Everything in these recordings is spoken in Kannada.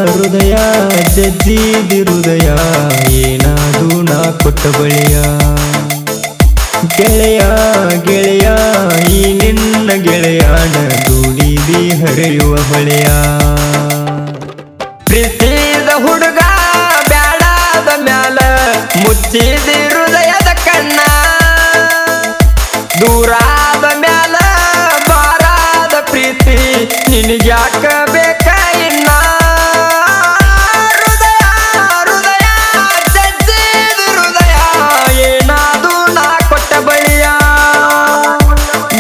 ಹೃದಯ ಜಜ್ಜಿದಿ ಹೃದಯ ಏನಾದು ನಾ ಕೊಟ್ಟ ಬಳಿಯ ಗೆಳೆಯ ಗೆಳೆಯ ಈ ನಿನ್ನ ಗೆಳೆಯನ ದುಡಿದಿ ಹರಿಯುವ ಬಳಿಯ ಪ್ರೀತಿದ ಹುಡುಗ ಬ್ಯಾಡಾದ ಮ್ಯಾಲ ಮುಚ್ಚಿದಿ ಹೃದಯದ ಕಣ್ಣ ದೂರಾದ ಮ್ಯಾಲ ಬಾರಾದ ಪ್ರೀತಿ ನಿನಗ್ಯಾಕ ಬೇಕ ಇನ್ನ ಹೃದಯ ಹೃದಯ ಜಜ್ಜಿದ ಹೃದಯ ಏನಾದು ನಾ ಕೊಟ್ಟ ಬಳಿಯ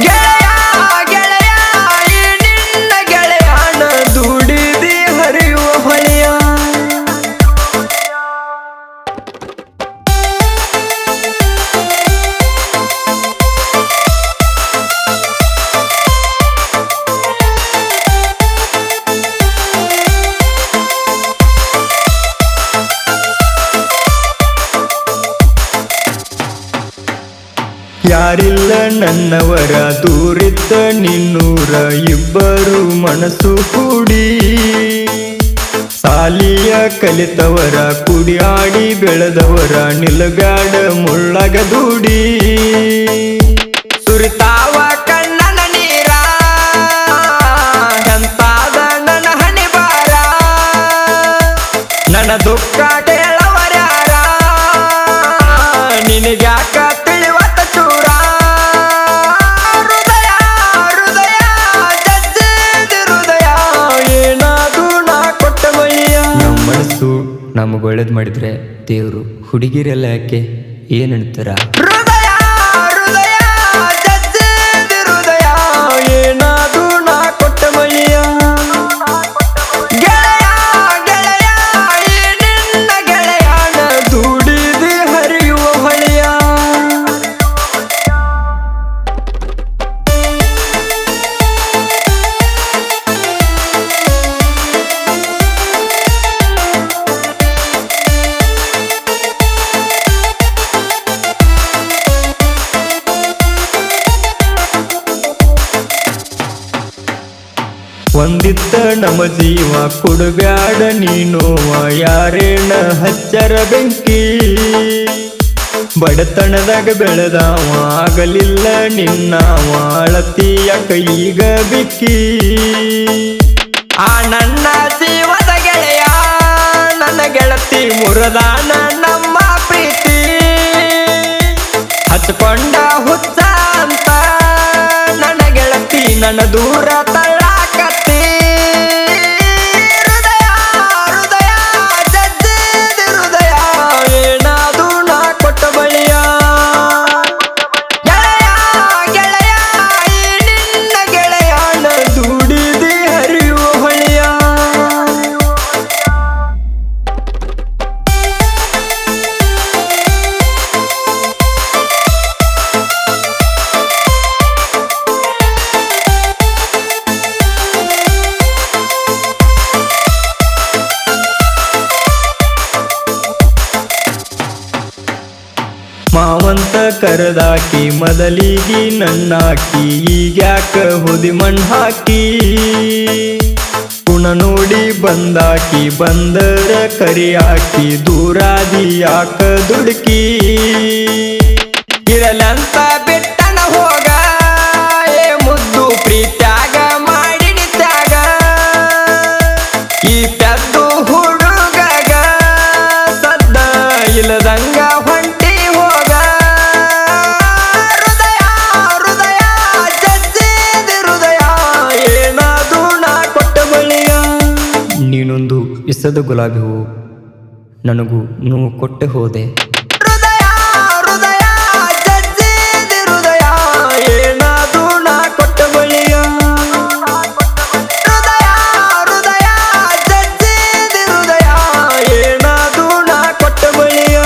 ಗೆಳೆಯ ಗೆಳೆಯ ಈ ನಿನ್ನ ಗೆಳೆಯನ ದುಡಿದಿ ಹರಿಯುವ ಹೊಳೆಯ ಯಾರಿಲ್ಲ ನನ್ನವರ ದೂರಿದ್ದ ನಿನ್ನೂರ ಇಬ್ಬರು ಮನಸ್ಸು ಕೂಡಿ ಸಾಲಿಯ ಕಲಿತವರ ಕುಡಿಯಾಡಿ ಬೆಳೆದವರ ನಿಲಬ್ಯಾಡ ಮುಳ್ಳಗ ದೂಡಿ ಸುರಿತಾವ ಕಣ್ಣನ ನೀರ ಎಂತಾದ ನನ್ನ ಹಣೆ ಬಾರ ನನ್ನ ದುಃಖ ಕೇಳವರ್ಯಾರ ನಿನಗ್ಯಾಕ ತಿಳಿವತ್ತ ಚೂರ ಹೃದಯ ಹೃದಯ ಜಜ್ಜಿದ ಹೃದಯ ಏನಾದು ನಾ ಕೊಟ್ಟ ಬಳಿಯ ನಮ್ಮ ಮನಸ್ಸು ನಮಗೆ ಒಳ್ಳೇದು ಮಾಡಿದ್ರೆ ದೇವರು ಹುಡುಗಿರೆಲ್ಲ ಯಾಕೆ ಏನಂತಾರ ಹೃದಯ ಹೃದಯ ಜಜ್ಜಿದ ಹೃದಯ ಏನಾದು ನಾ ಕೊಟ್ಟ ಬಳಿಯ ಗೆಳೆಯ ಗೆಳೆಯ ಈ ನಿನ್ನ ಗೆಳೆಯನ ದುಡಿದಿ ಹರಿಯುವ ಹೊಳೆಯ ಒಂದಿತ್ತ ನಮ್ಮ ಜೀವ ಕೊಡಬ್ಯಾಡ ನೀನೋವ ಯಾರೇನ ಹಚ್ಚರ ಬೆಂಕಿ ಬಡತನದಾಗ ಬೆಳೆದವ ಆಗಲಿಲ್ಲ ನಿನ್ನವ ಅಳತಿಯಕ ಈಗ ಬಿಕ್ಕಿ ಆ ನನ್ನ ಜೀವದ ಗೆಳೆಯ ನನ್ನ ಗೆಳತಿ ಮುರದಾನ ನಮ್ಮ ಪ್ರೀತಿ ಹಚ್ಕೊಂಡ ಹುಚ್ಚ ಅಂತ ನನ್ನ ಗೆಳತಿ ನನ್ನ ದೂರ ತಳ್ಳಾಕತ್ತಿ ಹೃದಯ ಹೃದಯ ಜಜ್ಜಿದ ಹೃದಯ ಏನಾದು ನಾ ಕೊಟ್ಟ ಬಳಿಯ ಗೆಳೆಯ ಗೆಳೆಯ ಈ ನಿನ್ನ ಗೆಳೆಯನ ದುಡಿದಿ ಹರಿಯುವ ಹೊಳೆಯ ಮಾವಂತ ಕರದಾಕಿ ಮೊದಲಿಗಿ ನನ್ನಾಕಿ ಈಗ್ಯಾಕ ಹೊದಿ ಮಣ್ಣು ಹಾಕಿ ಪುಣ ನೋಡಿ ಬಂದಾಕಿ ಬಂದರ ಕರಿಯಾಕಿ ದೂರಾದಿ ಯಾಕ ದುಡುಕಿ ಇರಲಂತ ಬಿಟ್ಟನ ಹೋಗ ಏ ಮುದ್ದು ಪ್ರೀತ್ಯಾಗ ಮಾಡಿಡಿ ತ್ಯಾಗ ಈ ಪೆದ್ದು ಹುಡುಗಗ ಸದ್ದ ಇಲ್ಲದಂಗ ಹೊಂಟಿ ಹೋಗ ಹೃದಯ ಹೃದಯ ಜಜ್ಜಿದ ಹೃದಯ ಏನಾದು ನಾ ಕೊಟ್ಟ ಬಳಿಯ ನೀನೊಂದು ಇಸದ ಗುಲಾಬಿ ಹೂ ನನಗೂ ನೋವು ಕೊಟ್ಟೆ ಹೋದೆ ಹೃದಯ ಹೃದಯ ಜಜ್ಜಿದ ಹೃದಯ ಏನಾದು ನಾ ಕೊಟ್ಟ ಬಳಿಯ ಹೃದಯ ಹೃದಯ ಜಜ್ಜಿದ ಹೃದಯ ಏನಾದು ನಾ ಕೊಟ್ಟ ಬಳಿಯ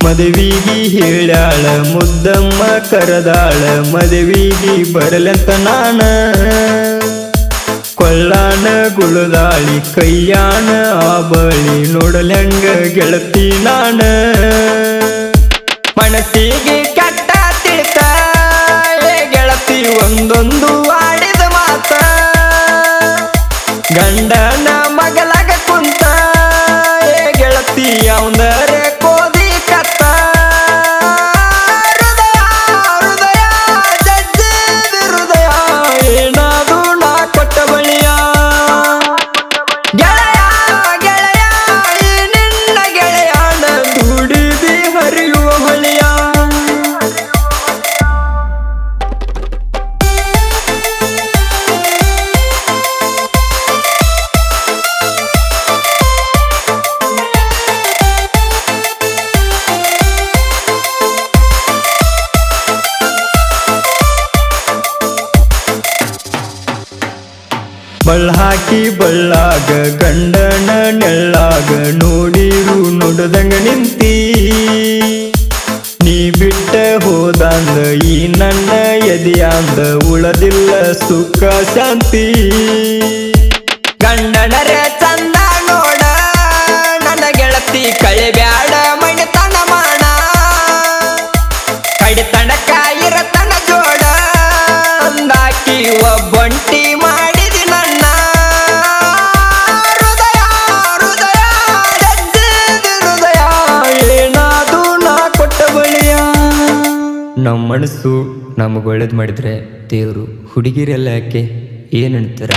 ಮದುವಿಗಿ ಹೇಳ್ಯಾಳ ಮುದ್ದಮ್ಮ ಕರದಾಳ ಮದುವಿಗಿ ಬರಲಂತ ನಾನ ಕೊಳ್ಳಾನ ಗುಳದಾಳಿ ಕೈಯಾನ ಆಬಳಿ ನೋಡಲಂಗ ಗೆಳತಿ ನಾನ ಮನಸ್ಸಿಗೆ ಕೆಟ್ಟ ತಿಳ್ತ ಗೆಳತಿ ಒಂದೊಂದು ಆಡಿದ ಮಾತ ಗಂಡನ ಮಗಲಾಗ ಕುಂತ ಗೆಳತಿ ಅವಂದರ ಕೋದಿ ಕತ್ತ ಹೃದಯ ಹೃದಯ ಜಜ್ಜಿದ ಹೃದಯ ಏನಾದು ನಾ ಕೊಟ್ಟ ಬಳಿಯ ಗೆಳೆಯ ಗೆಳೆಯ ಈ ನಿನ್ನ ಗೆಳೆಯನ ದುಡಿದಿ ಹರಿಯುವ ಬಳಿಯ ಬಳ್ಳಾಕಿ ಬಳ್ಳಾಗ ಗಂಡನ ನೆಳ್ಳಾಗ ನೋಡಿರು ನೋಡದಂಗ ನಿಂತಿ ನೀ ಬಿಟ್ಟ ಹೋದಂದ ಈ ನನ್ನ ಎದೆಯಾಂದ ಉಳದಿಲ್ಲ ಸುಖ ಶಾಂತಿ ಗಂಡನರ ಚಂದ ನೋಡ ನನ್ನ ಗೆಳತಿ ಕಳಿಬ್ಯಾಡ ಮಣಿತನ ಮಾಡ ಕಡಿತನಕ ಇರತನ ಜೋಡ ಅಂದಾಕಿ ಒಬ್ಬಂಟಿ ಮಾಡಿ ನಮ್ಮ ಮನಸ್ಸು ನಮಗೆ ಒಳ್ಳೇದು ಮಾಡಿದ್ರೆ ದೇವರು ಹುಡುಗಿರೆಲ್ಲ ಯಾಕೆ ಏನಂತೀರ?